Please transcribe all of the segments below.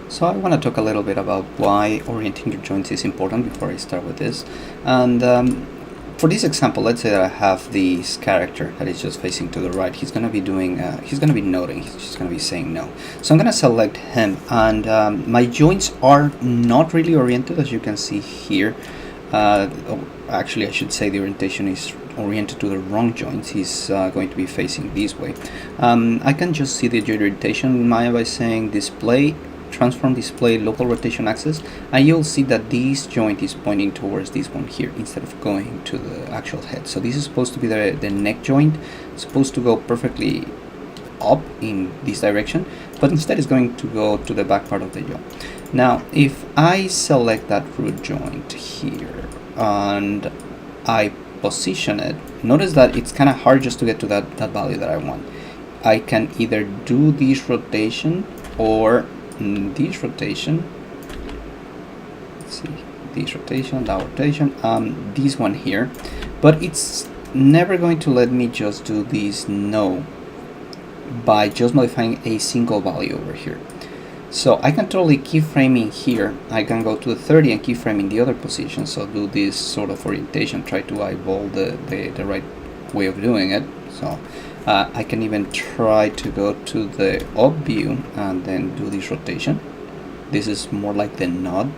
So I want to talk a little bit about why orienting your joints is important before I start with this. And for this example, let's say that I have this character that is just facing to the right. He's going to be doing, he's going to be noting, he's just going to be saying no. So I'm going to select him, and my joints are not really oriented, as you can see here. Actually, I should say the orientation is oriented to the wrong joints. He's going to be facing this way. I can just see the orientation in Maya by saying display, transform display local rotation axis, and you'll see that this joint is pointing towards this one here instead of going to the actual head. So this is supposed to be the neck joint. It's supposed to go perfectly up in this direction, but instead it's going to go to the back part of the jaw. Now if I select that root joint here and I position it, notice that it's kind of hard just to get to that value that I want. I can either do this rotation or this rotation. Let's see, this rotation, that rotation, this one here, but it's never going to let me just do this no by just modifying a single value over here. So I can totally keyframing here. I can go to the 30 and keyframe in the other position. So do this sort of orientation, try to eyeball the right way of doing it. So I can even try to go to the up view and then do this rotation. This is more like the nod.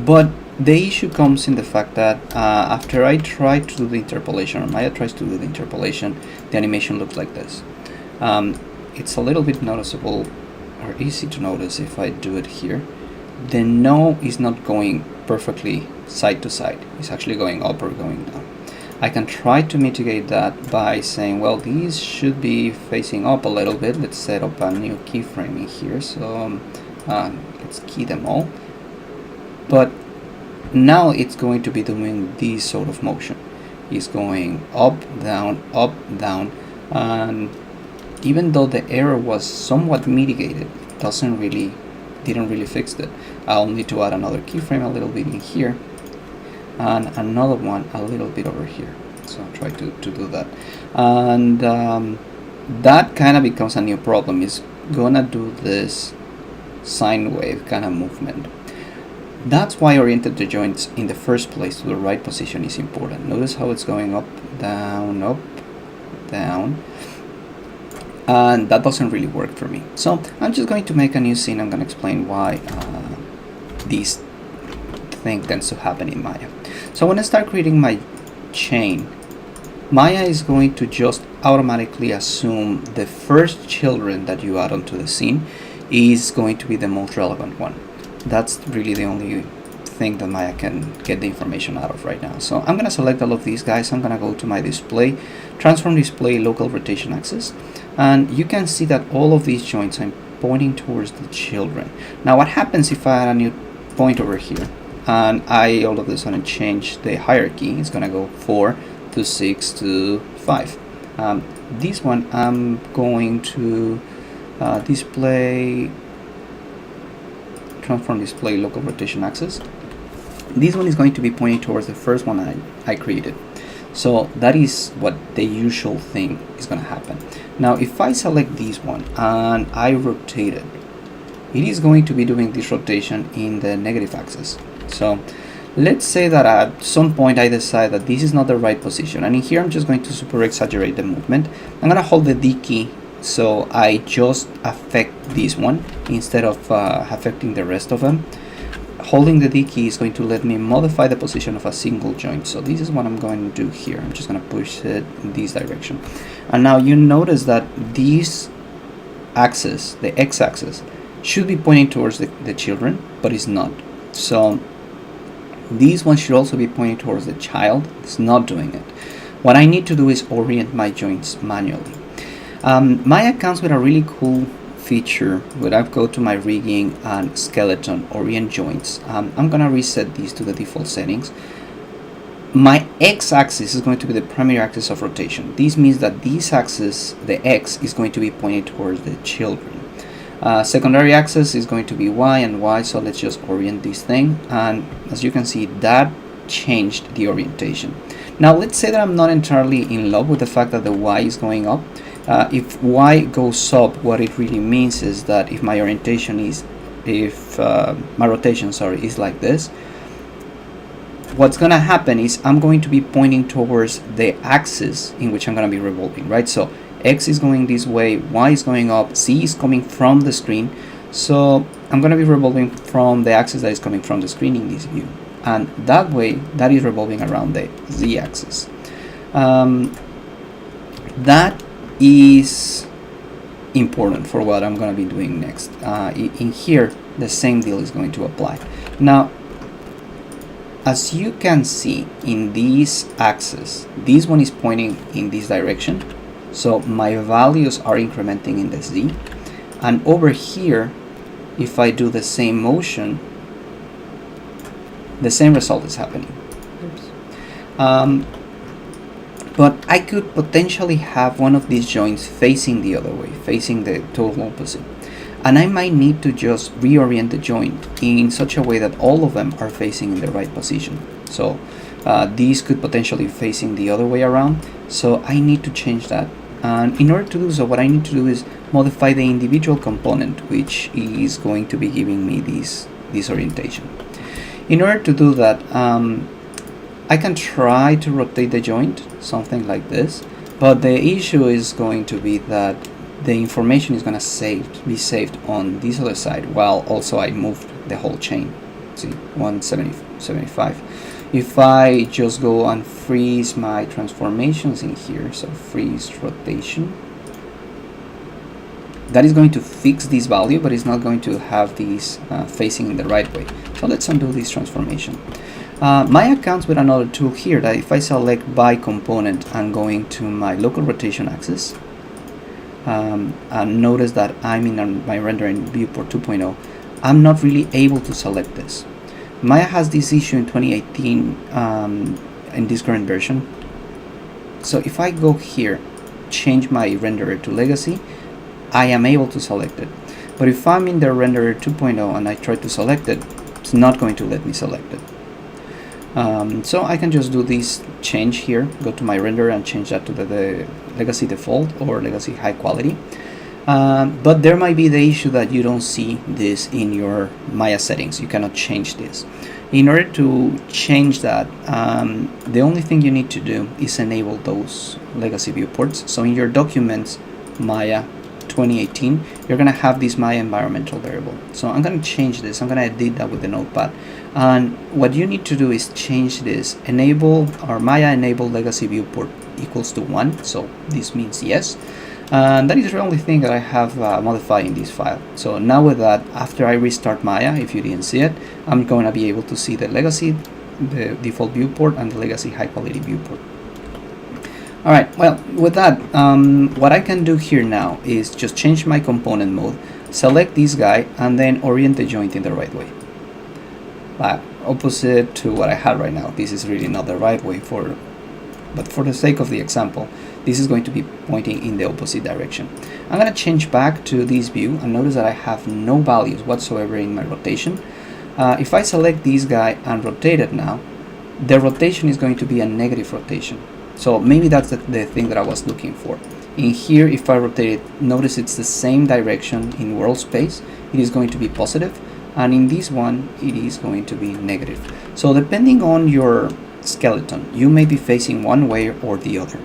But the issue comes in the fact that after I try to do the interpolation, or Maya tries to do the interpolation, the animation looks like this. It's a little bit noticeable or easy to notice if I do it here. The no is not going perfectly side to side. It's actually going up or going down. I can try to mitigate that by saying, well, these should be facing up a little bit. Let's set up a new keyframing here. So let's key them all. But now it's going to be doing this sort of motion. It's going up, down, and even though the error was somewhat mitigated, didn't really fix it. I'll need to add another keyframe a little bit in here, and another one a little bit over here. So I'll try to do that, and that kind of becomes a new problem. It's gonna do this sine wave kind of movement. That's why oriented the joints in the first place to the right position is important. Notice how it's going up, down, and that doesn't really work for me. So I'm just going to make a new scene. I'm going to explain why this thing tends to happen in Maya. So when I start creating my chain, Maya is going to just automatically assume the first children that you add onto the scene is going to be the most relevant one. That's really the only thing that Maya can get the information out of right now. So I'm going to select all of these guys. I'm going to go to my display, transform display local rotation axis, and you can see that all of these joints are pointing towards the children. Now what happens if I add a new point over here and I all of a sudden change the hierarchy? It's going to go 4 to 6 to 5. This one I'm going to display, transform display local rotation axis. This one is going to be pointing towards the first one I created. So that is what the usual thing is going to happen. Now if I select this one and I rotate it, it is going to be doing this rotation in the negative axis. So let's say that at some point I decide that this is not the right position, and in here I'm just going to super exaggerate the movement. I'm going to hold the D key, so I just affect this one instead of affecting the rest of them. Holding the D key is going to let me modify the position of a single joint. So this is what I'm going to do here. I'm just going to push it in this direction. And now you notice that this axis, the x-axis, should be pointing towards the children, but it's not. So this one should also be pointing towards the child. It's not doing it. What I need to do is orient my joints manually. Maya comes with a really cool feature. When I go to my rigging and skeleton Orient Joints, I'm gonna reset these to the default settings. My x-axis is going to be the primary axis of rotation. This means that this axis, the x, is going to be pointing towards the children. Secondary axis is going to be y and y, so let's just orient this thing, and as you can see, that changed the orientation. Now let's say that I'm not entirely in love with the fact that the y is going up. If y goes up, what it really means is that if my orientation is, if my rotation, sorry, is like this, what's going to happen is I'm going to be pointing towards the axis in which I'm going to be revolving, right? So x is going this way, y is going up, z is coming from the screen. So I'm going to be revolving from the axis that is coming from the screen in this view. And that way, that is revolving around the z-axis. That is important for what I'm going to be doing next. In here, the same deal is going to apply. Now, as you can see in this axis, this one is pointing in this direction. So my values are incrementing in the z. And over here, if I do the same motion, the same result is happening. But I could potentially have one of these joints facing the other way, facing the total opposite. And I might need to just reorient the joint in such a way that all of them are facing in the right position. So these could potentially be facing the other way around. So I need to change that. And in order to do so, what I need to do is modify the individual component, which is going to be giving me this orientation. In order to do that, I can try to rotate the joint, something like this. But the issue is going to be that the information is going to be saved on this other side, while also I moved the whole chain. See, 175. If I just go and freeze my transformations in here, so freeze rotation, that is going to fix this value, but it's not going to have these facing in the right way. So let's undo this transformation. Maya comes with another tool here that if I select by component and going to my local rotation axis, and notice that I'm in my rendering viewport 2.0, I'm not really able to select this. Maya has this issue in 2018 in this current version. So if I go here, change my renderer to legacy, I am able to select it. But if I'm in the renderer 2.0 and I try to select it, it's not going to let me select it. So I can just do this change here, go to my renderer and change that to the legacy default or legacy high quality. But there might be the issue that you don't see this in your Maya settings. You cannot change this. In order to change that, the only thing you need to do is enable those legacy viewports. So in your documents, Maya 2018, you're going to have this Maya environmental variable. So I'm going to change this. I'm going to edit that with the notepad. And what you need to do is change this. Enable or Maya enable legacy viewport equals to 1. So this means yes. And that is the only thing that I have modified in this file. So now with that, after I restart Maya, if you didn't see it, I'm going to be able to see the legacy, the default viewport, and the legacy high quality viewport. Alright, well, with that, what I can do here now is just change my component mode, select this guy, and then orient the joint in the right way. Opposite to what I had right now. This is really not the right way, but for the sake of the example, this is going to be pointing in the opposite direction. I'm going to change back to this view and notice that I have no values whatsoever in my rotation. If I select this guy and rotate it now, the rotation is going to be a negative rotation. So maybe that's the thing that I was looking for. In here, if I rotate it, notice it's the same direction in world space. It is going to be positive, and in this one, it is going to be negative. So depending on your skeleton, you may be facing one way or the other.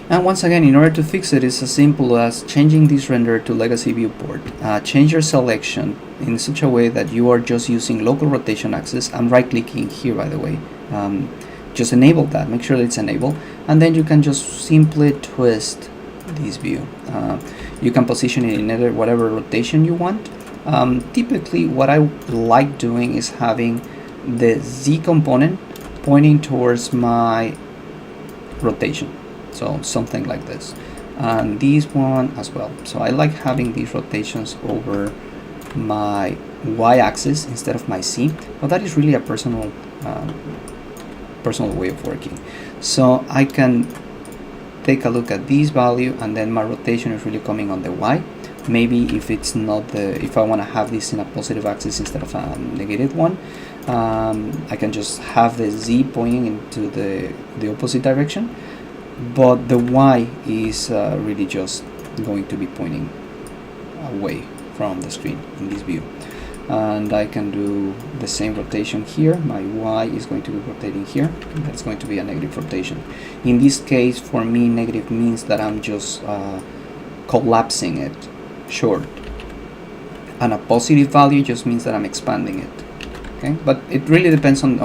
And once again, in order to fix it, it's as simple as changing this render to legacy viewport. Change your selection in such a way that you are just using local rotation axis. I'm right clicking here, by the way. Just enable that, make sure that it's enabled, and then you can just simply twist this view. You can position it in whatever rotation you want. Typically what I like doing is having the Z component pointing towards my rotation, so something like this, and this one as well. So I like having these rotations over my y-axis instead of my Z, but that is really a personal way of working. So I can take a look at this value, and then my rotation is really coming on the y. Maybe if it's not if I want to have this in a positive axis instead of a negative one, I can just have the z pointing into the opposite direction. but the Y is really just going to be pointing away from the screen in this view. And I can do the same rotation here. My Y is going to be rotating here. That's going to be a negative rotation. In this case, for me, negative means that I'm just collapsing it short, and a positive value just means that I'm expanding it. Okay, but it really depends on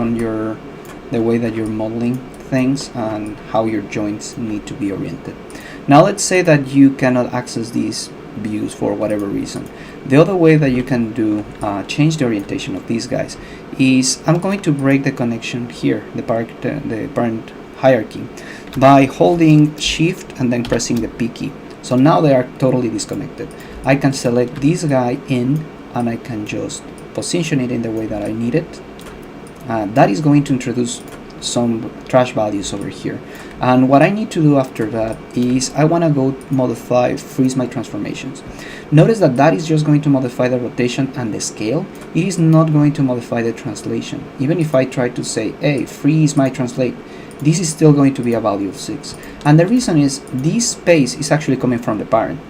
the way that you're modeling things and how your joints need to be oriented. Now let's say that you cannot access these views for whatever reason. The other way that you can do change the orientation of these guys is I'm going to break the connection here, the parent hierarchy, by holding shift and then pressing the P key. So now they are totally disconnected. I can select this guy in and I can just position it in the way that I need it. That is going to introduce some trash values over here, and what I need to do after that is I want to go modify freeze my transformations. Notice that that is just going to modify the rotation and the scale. It is not going to modify the translation. Even if I try to say, hey, freeze my translate, this is still going to be a value of 6, and the reason is this space is actually coming from the parent.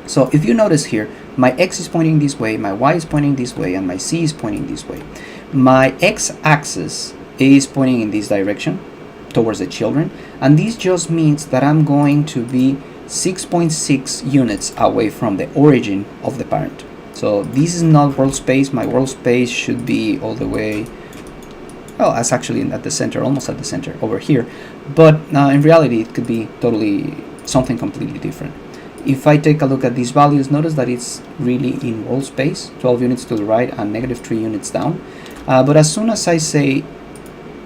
So if you notice here, my X is pointing this way, my Y is pointing this way, and my Z is pointing this way. My X-axis is pointing in this direction towards the children, and this just means that I'm going to be 6.6 units away from the origin of the parent. So this is not world space. My world space should be all the way, well, that's actually at the center, almost at the center over here, but in reality it could be totally something completely different. If I take a look at these values, notice that it's really in world space, 12 units to the right and -3 units down. But as soon as I say,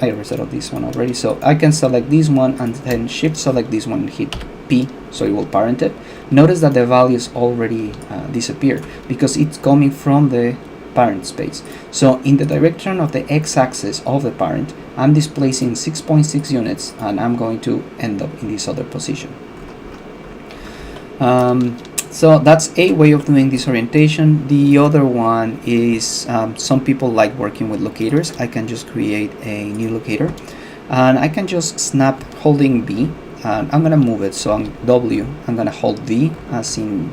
I resettled this one already, so I can select this one and then shift select this one and hit P, so it will parent it. Notice that the values already disappear because it's coming from the parent space. So in the direction of the X-axis of the parent, I'm displacing 6.6 units and I'm going to end up in this other position. So that's a way of doing this orientation. The other one is some people like working with locators. I can just create a new locator and I can just snap holding B, and I'm gonna move it. So on W, I'm gonna hold V as in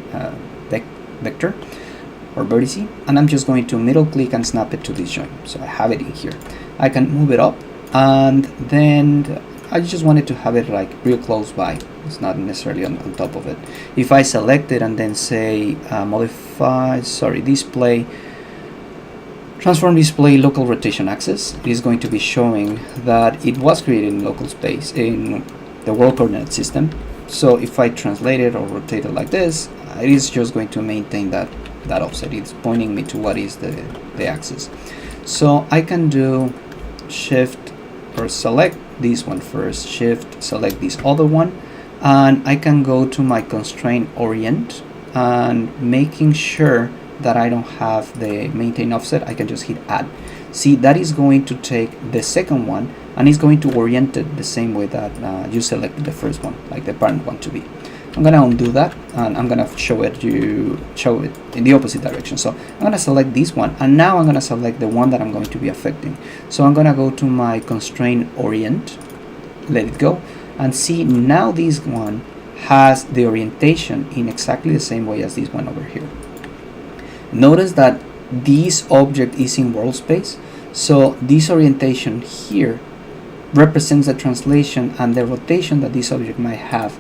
vector or vertice, and I'm just going to middle click and snap it to this joint. So I have it in here. I can move it up, and then I just wanted to have it like real close by. It's not necessarily on top of it. If I select it and then say display, transform display local rotation axis, it is going to be showing that it was created in local space in the world coordinate system. So if I translate it or rotate it like this, it is just going to maintain that offset. It's pointing me to what is the axis. So I can do shift or select this one first, shift select this other one, and I can go to my constraint orient, and making sure that I don't have the maintain offset, I can just hit add. See, that is going to take the second one and it's going to orient it the same way that you selected the first one, like the parent one to be. I'm gonna undo that and I'm gonna show it in the opposite direction. So I'm gonna select this one, and now I'm gonna select the one that I'm going to be affecting. So I'm gonna go to my constraint orient, let it go, and see now this one has the orientation in exactly the same way as this one over here. Notice that this object is in world space, so this orientation here represents the translation and the rotation that this object might have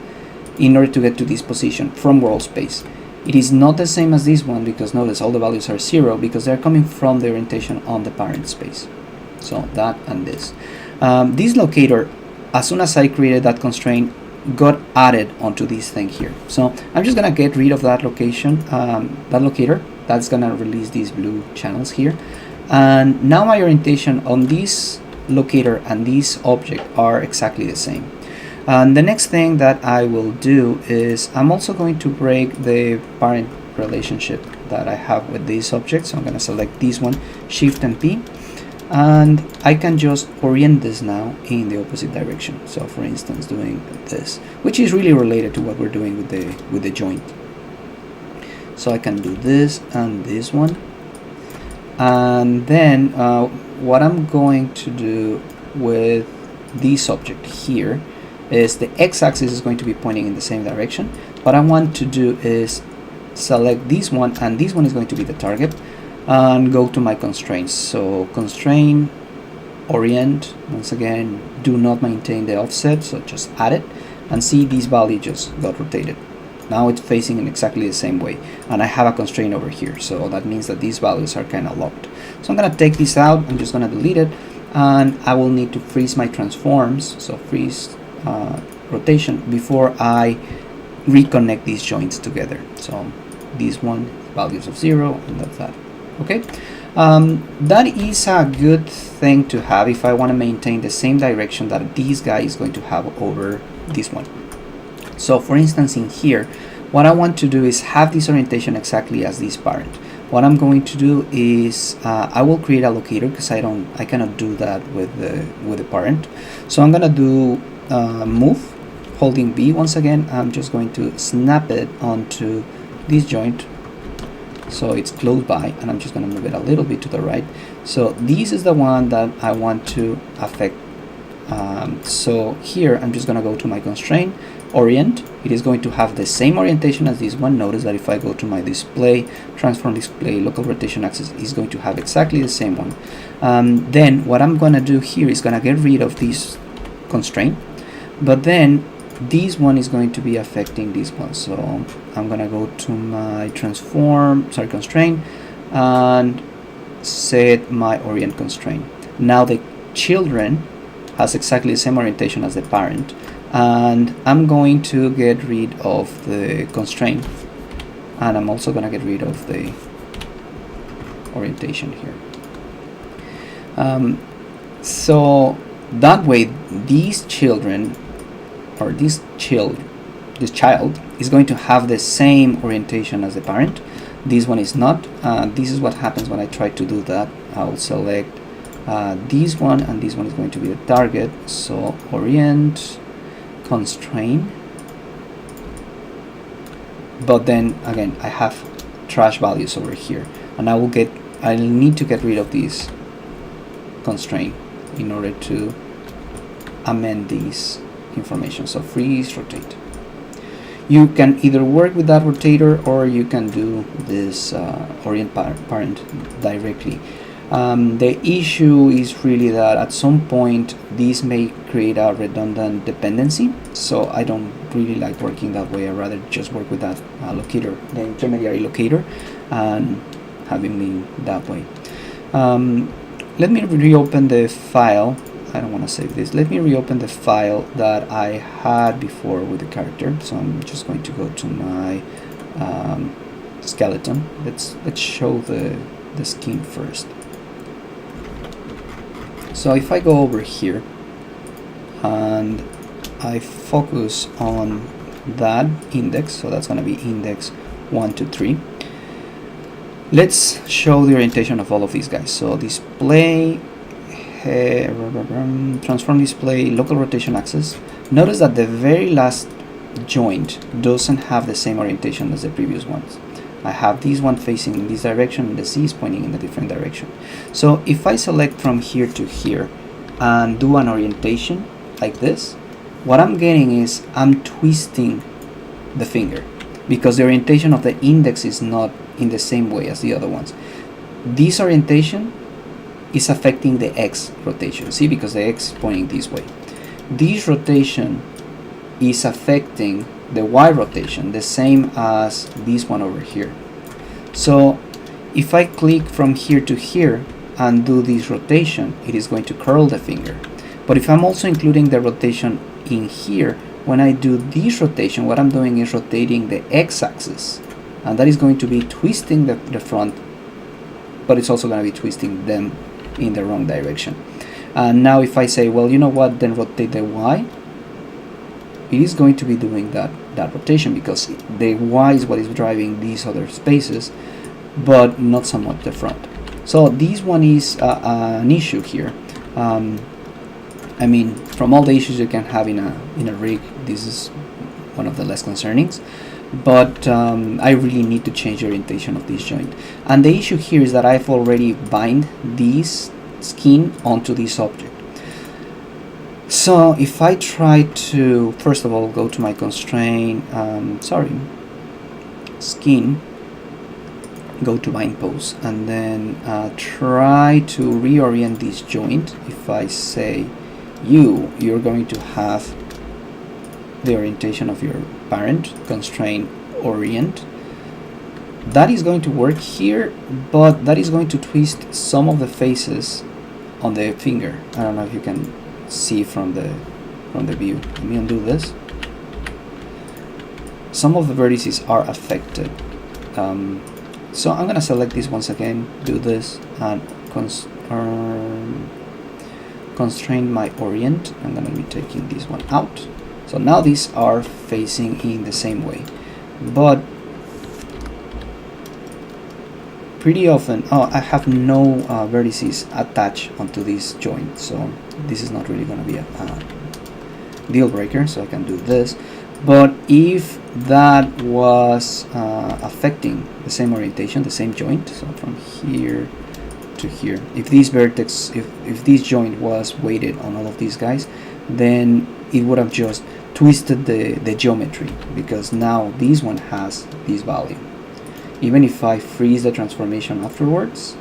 in order to get to this position from world space. It is not the same as this one because notice all the values are 0 because they're coming from the orientation on the parent space. So that and this. This locator, as soon as I created that constraint, got added onto this thing here. So I'm just gonna get rid of that location, that locator. That's gonna release these blue channels here. And now my orientation on this locator and this object are exactly the same. And the next thing that I will do is I'm also going to break the parent relationship that I have with this object. So I'm going to select this one, Shift and P, and I can just orient this now in the opposite direction. So for instance, doing this, which is really related to what we're doing with the joint. So I can do this and this one, and then what I'm going to do with this object here is the x-axis is going to be pointing in the same direction. What I want to do is select this one, and this one is going to be the target, and go to my constraints. So constraint, orient, once again, do not maintain the offset, so just add it, and see this value just got rotated. Now it's facing in exactly the same way, and I have a constraint over here, so that means that these values are kind of locked. So I'm going to take this out, I'm just going to delete it, and I will need to freeze my transforms, so freeze rotation, before I reconnect these joints together. So this one, values of 0, and that's that. Okay, that is a good thing to have if I want to maintain the same direction that this guy is going to have over this one. So for instance, in here, what I want to do is have this orientation exactly as this parent. What I'm going to do is I will create a locator, because I cannot do that with the parent. So I'm gonna do move, holding B. Once again, I'm just going to snap it onto this joint, so it's close by, and I'm just going to move it a little bit to the right. So this is the one that I want to affect. So here I'm just going to go to my constraint, orient. It is going to have the same orientation as this one. Notice that if I go to my display, transform display, local rotation axis, is going to have exactly the same one. Then what I'm going to do here is going to get rid of this constraint, but then this one is going to be affecting this one. So I'm gonna go to my constraint, and set my orient constraint. Now the children has exactly the same orientation as the parent, and I'm going to get rid of the constraint, and I'm also gonna get rid of the orientation here. So that way these children, or this child is going to have the same orientation as the parent. This one is not. This is what happens when I try to do that. I'll select this one, and this one is going to be the target. So orient constraint, but then again I have trash values over here, and I'll need to get rid of this constraint in order to amend these information. So freeze rotate. You can either work with that rotator, or you can do this orient parent directly. The issue is really that at some point this may create a redundant dependency, so I don't really like working that way. I'd rather just work with that locator, the intermediary locator, and having me that way. Let me reopen the file. I don't want to save this. Let me reopen the file that I had before with the character. So I'm just going to go to my skeleton. Let's show the skin first. So if I go over here and I focus on that index, so that's going to be index 1 to 3. Let's show the orientation of all of these guys. So display, transform display, local rotation axis. Notice that the very last joint doesn't have the same orientation as the previous ones. I have this one facing in this direction, and the Z is pointing in a different direction. So if I select from here to here and do an orientation like this, what I'm getting is I'm twisting the finger, because the orientation of the index is not in the same way as the other ones. This orientation is affecting the X rotation, see, because the X is pointing this way. This rotation is affecting the Y rotation, the same as this one over here. So if I click from here to here and do this rotation, it is going to curl the finger. But if I'm also including the rotation in here, when I do this rotation, what I'm doing is rotating the X-axis, and that is going to be twisting the front, but it's also going to be twisting them in the wrong direction. And now if I say, well, you know what, then rotate the Y, it is going to be doing that rotation, because the Y is what is driving these other spaces, but not so much the front. So this one is an issue here. I mean, from all the issues you can have in a rig, this is one of the less concernings. But I really need to change the orientation of this joint. And the issue here is that I've already bind this skin onto this object. So if I try to, first of all, go to my constraint, skin, go to bind pose, and then try to reorient this joint. If I say you're going to have the orientation of your parent, constraint orient. That is going to work here, but that is going to twist some of the faces on the finger. I don't know if you can see from the view. Let me undo this. Some of the vertices are affected. So I'm gonna select this once again, do this, and constrain my orient. I'm gonna be taking this one out. So now these are facing in the same way, but pretty often, I have no vertices attached onto this joint, so this is not really going to be a deal breaker, so I can do this. But if that was affecting the same orientation, the same joint, so from here to here, if this vertex, if this joint was weighted on all of these guys, then it would have just twisted the geometry, because now this one has this value. Even if I freeze the transformation afterwards,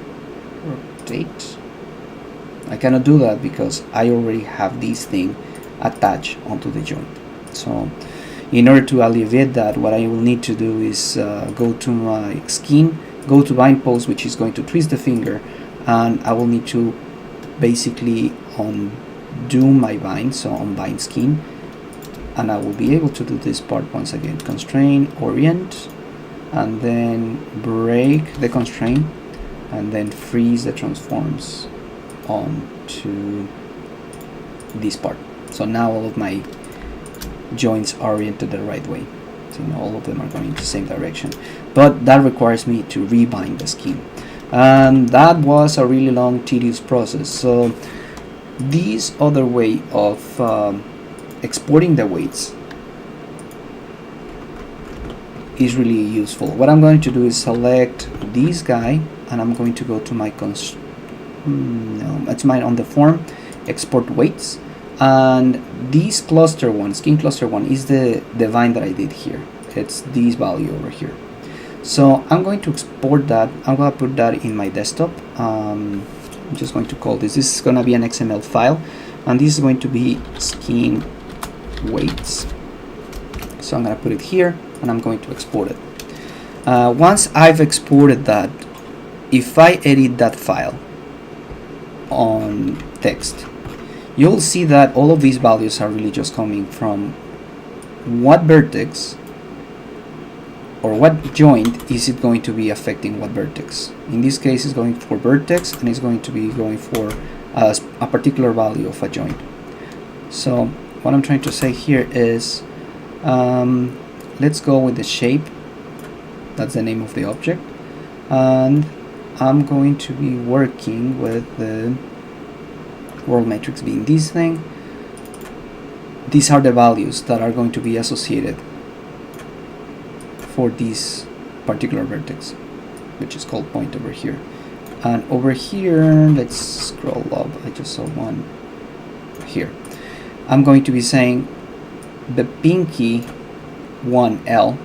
rotate, I cannot do that because I already have this thing attached onto the joint. So in order to alleviate that, what I will need to do is go to my skin, go to bind pose, which is going to twist the finger, and I will need to basically undo my bind, so unbind skin, and I will be able to do this part once again. Constraint, orient, and then break the constraint, and then freeze the transforms onto this part. So now all of my joints are oriented the right way. So all of them are going in the same direction. But that requires me to rebind the skin. And that was a really long, tedious process. So this other way of exporting the weights is really useful. What I'm going to do is select this guy, and I'm going to go to my it's mine on the form, export weights, and this cluster one, skin cluster one, is the bind that I did here. It's this value over here. So I'm going to export that. I'm going to put that in my desktop. I'm just going to call this is going to be an XML file, and this is going to be skin weights. So I'm going to put it here, and I'm going to export it. Once I've exported that, if I edit that file on text, you'll see that all of these values are really just coming from what vertex or what joint is it going to be affecting what vertex. In this case, it's going for vertex, and it's going to be going for a particular value of a joint. So what I'm trying to say here is, let's go with the shape. That's the name of the object, and I'm going to be working with the world matrix being this thing. These are the values that are going to be associated for this particular vertex, which is called point over here. And over here, let's scroll up. I just saw one here. I'm going to be saying the pinky 1L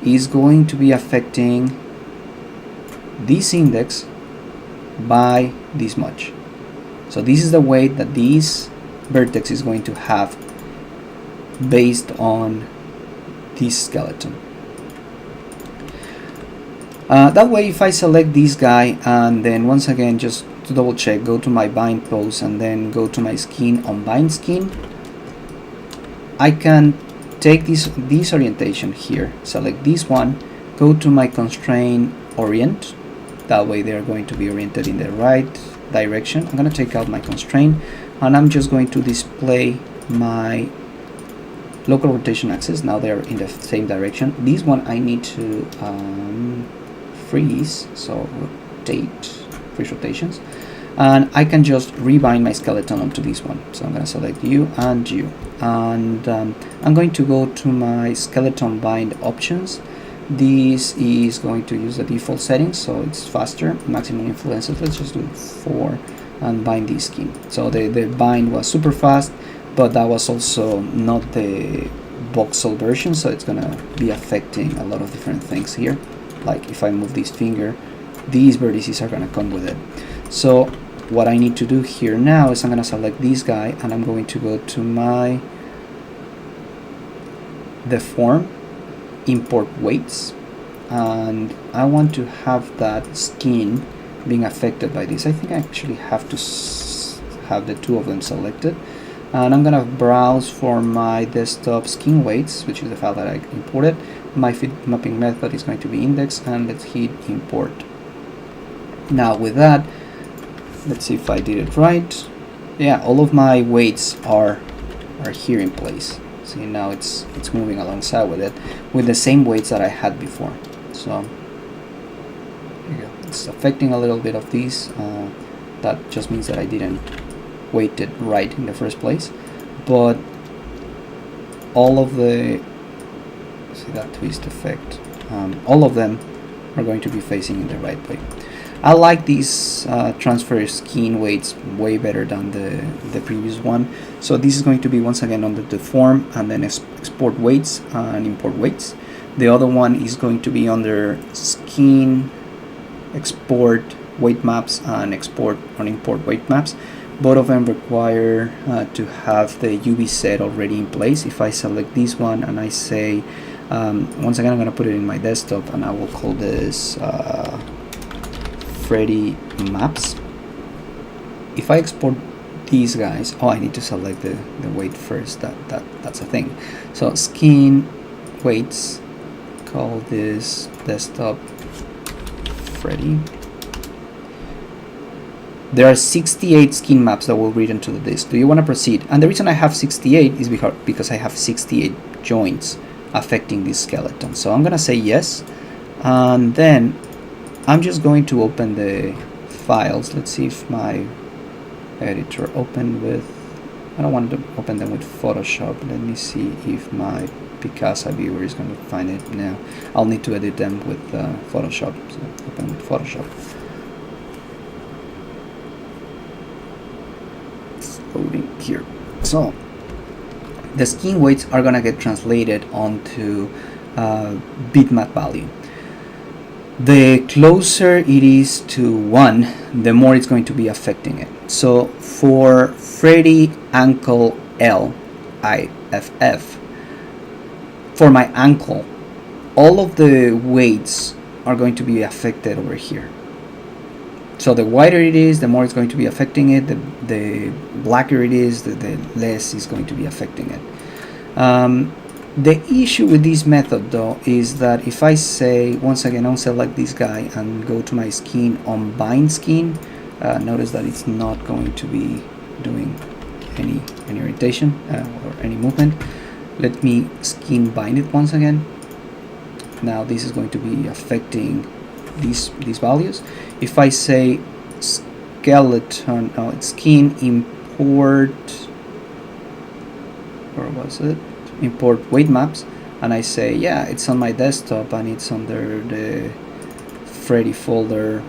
is going to be affecting this index by this much. So this is the weight that this vertex is going to have based on this skeleton. That way, if I select this guy, and then once again, just to double check, go to my bind pose, and then go to my skin, unbind skin, I can take this orientation here, select this one, go to my constraint orient. That way they are going to be oriented in the right direction. I'm going to take out my constraint, and I'm just going to display my local rotation axis. Now they're in the same direction. This one I need to freeze, so rotate, freeze rotations, and I can just rebind my skeleton onto this one. So I'm going to select you and you, and I'm going to go to my skeleton bind options. This is going to use the default settings, so it's faster, maximum influences. Let's just do 4 and bind this skin. So the bind was super fast, but that was also not the voxel version, so it's gonna be affecting a lot of different things here. Like if I move this finger, these vertices are gonna come with it. So what I need to do here now is I'm gonna select this guy, and I'm going to go to my deform, import weights, and I want to have that skin being affected by this. I think I actually have to have the two of them selected, and I'm gonna browse for my desktop skin weights, which is the file that I imported. My fit mapping method is going to be index, and let's hit import. Now with that, let's see if I did it right. Yeah, all of my weights are here in place. See, now it's moving alongside with it with the same weights that I had before. So there you go. It's affecting a little bit of these. That just means that I didn't weight it right in the first place. But all of the, see that twist effect, all of them are going to be facing in the right way. I like these transfer skin weights way better than the previous one. So this is going to be once again under the form, and then export weights and import weights. The other one is going to be under skin, export weight maps, and export and import weight maps. Both of them require to have the UV set already in place. If I select this one and I say, once again I'm going to put it in my desktop, and I will call this Freddy maps. If I export these guys, oh, I need to select the weight first. That's a thing. So skin weights, call this desktop Freddy. There are 68 skin maps that will read into the disk. Do you want to proceed? And the reason I have 68 is because I have 68 joints affecting this skeleton. So I'm gonna say yes, and then I'm just going to open the files. Let's see if my editor open with, I don't want to open them with Photoshop. Let me see if my Picasa viewer is going to find it now. I'll need to edit them with Photoshop. So open with Photoshop. It's loading here. So the skin weights are going to get translated onto bitmap value. The closer it is to 1, the more it's going to be affecting it. So for Freddy ankle L IFF, for my ankle, all of the weights are going to be affected over here. So the wider it is, the more it's going to be affecting it. The blacker it is, the less is going to be affecting it. The issue with this method though is that if I say, once again, I'll select this guy and go to my skin on bind skin, notice that it's not going to be doing any orientation or any movement. Let me skin bind it once again. Now this is going to be affecting these values. If I say skeleton, no, it's skin import, where was it? Import weight maps, and I say, yeah, it's on my desktop and it's under the Freddy folder.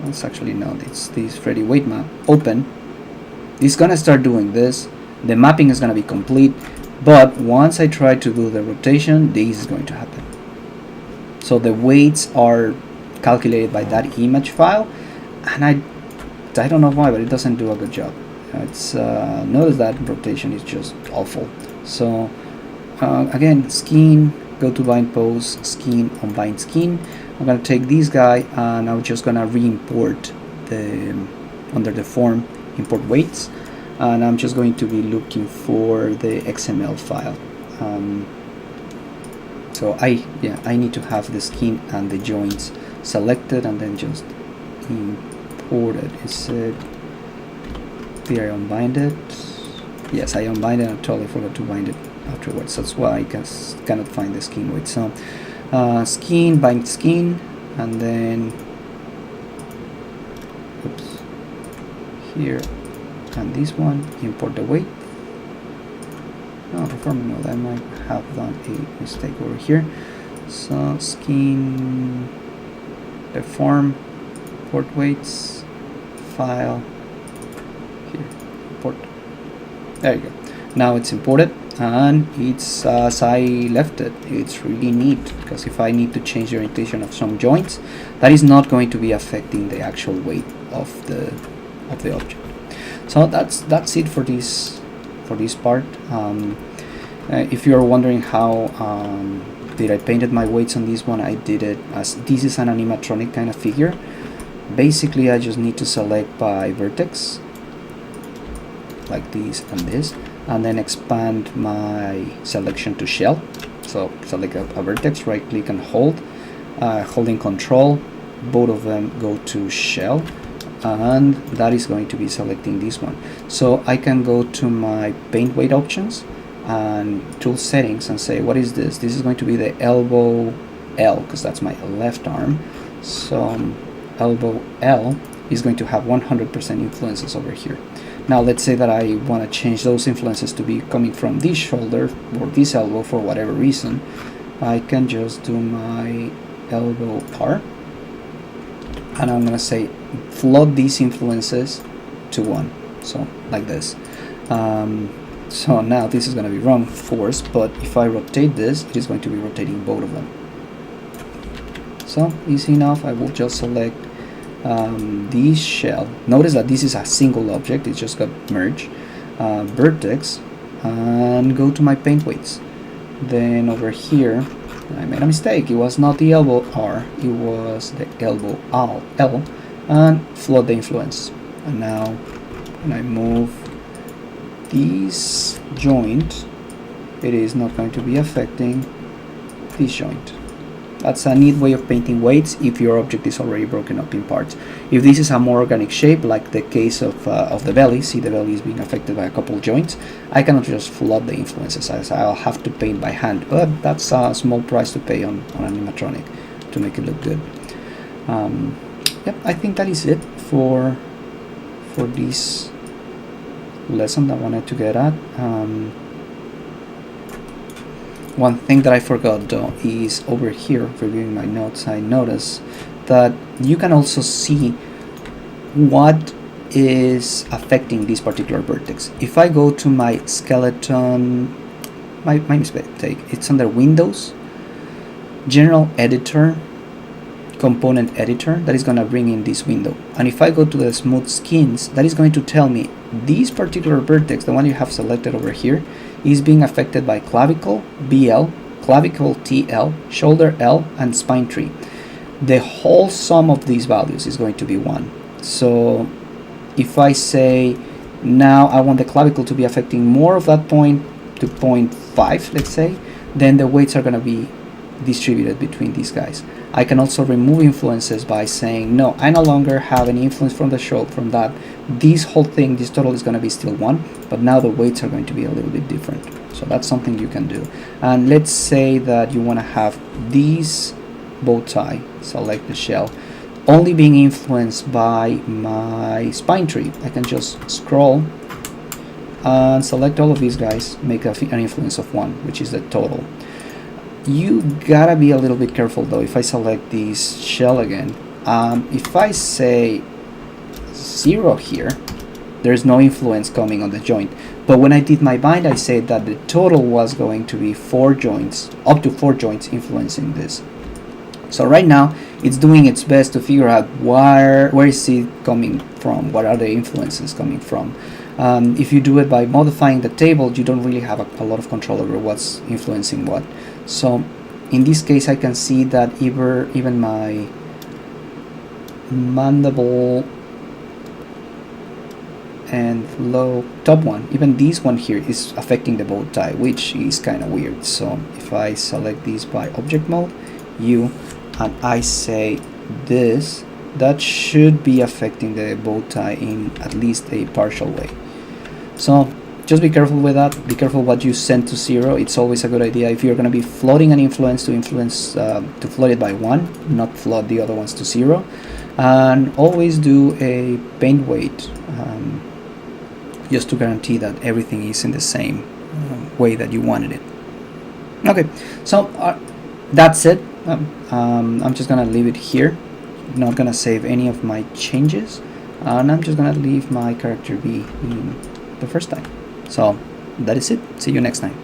It's actually not, it's this Freddy weight map. Open. It's gonna start doing this. The mapping is gonna be complete, but once I try to do the rotation, this is going to happen. So the weights are calculated by that image file, and I don't know why, but it doesn't do a good job. It's notice that rotation is just awful. So again, skin, go to bind pose, skin on bind skin. I'm gonna take this guy and I'm just gonna re-import the under the form import weights, and I'm just going to be looking for the XML file. So I need to have the skin and the joints selected and then just import it. Is it, did I unbind it? Yes, I unbind it. I totally forgot to bind it afterwards. That's why I cannot find the skin weight. So skin, bind skin, and then oops, here and this one, import the weight. No, performing node, I might have done a mistake over here. So skin, the form, import weights, file, here, import. There you go. Now it's imported, and it's as I left it. It's really neat, because if I need to change the orientation of some joints, that is not going to be affecting the actual weight of the object. So that's it for this part. If you're wondering how did I painted my weights on this one, I did it as this is an animatronic kind of figure. Basically, I just need to select by vertex, like this and this, and then expand my selection to shell. So select a vertex, right click and hold, holding control, both of them go to shell, and that is going to be selecting this one. So I can go to my paint weight options and tool settings and say, what is this? This is going to be the elbow L, because that's my left arm. So elbow L is going to have 100% influences over here. Now let's say that I want to change those influences to be coming from this shoulder or this elbow for whatever reason. I can just do my elbow R, and I'm going to say float these influences to 1, so like this. So now this is going to be wrong, of course, but if I rotate this, it is going to be rotating both of them. So easy enough. I will just select this shell. Notice that this is a single object, it just got merged. Vertex, and go to my paint weights. Then over here, I made a mistake. It was not the elbow R, it was the elbow L, and float the influence. And now when I move this joint, it is not going to be affecting this joint. That's a neat way of painting weights if your object is already broken up in parts. If this is a more organic shape, like the case of the belly, see the belly is being affected by a couple joints, I cannot just flood the influences, as I'll have to paint by hand, but that's a small price to pay on animatronic to make it look good. Yep, I think that is it for this lesson that I wanted to get at. One thing that I forgot though is over here, reviewing my notes, I noticed that you can also see what is affecting this particular vertex. If I go to my skeleton, my mistake, it's under Windows, General Editor, Component Editor, that is going to bring in this window. And if I go to the smooth skins, that is going to tell me this particular vertex, the one you have selected over here, is being affected by clavicle BL, clavicle TL, shoulder L, and spine tree. The whole sum of these values is going to be 1. So if I say now I want the clavicle to be affecting more of that point to 0.5, let's say, then the weights are going to be distributed between these guys. I can also remove influences by saying no, I no longer have any influence from the shoulder, from that. This whole thing, this total is going to be still 1, but now the weights are going to be a little bit different. So that's something you can do. And let's say that you want to have this bow tie, select the shell, only being influenced by my spine tree. I can just scroll and select all of these guys, make an influence of 1, which is the total. You gotta be a little bit careful though. If I select this shell again, if I say 0 here, there's no influence coming on the joint. But when I did my bind, I said that the total was going to be 4 joints, up to 4 joints influencing this. So right now it's doing its best to figure out where is it coming from, what are the influences coming from. If you do it by modifying the table, you don't really have a lot of control over what's influencing what. So in this case, I can see that even my mandible and low top one, even this one here is affecting the bow tie, which is kind of weird. So if I select this by object mode, U, and I say this, that should be affecting the bow tie in at least a partial way. So just be careful with that. Be careful what you send to 0. It's always a good idea if you're going to be floating an influence to float it by 1, not float the other ones to 0. And always do a paint weight, just to guarantee that everything is in the same way that you wanted it. Okay, so that's it. I'm just gonna leave it here. Not gonna save any of my changes, and I'm just gonna leave my character be in the first time. So that is it. See you next time.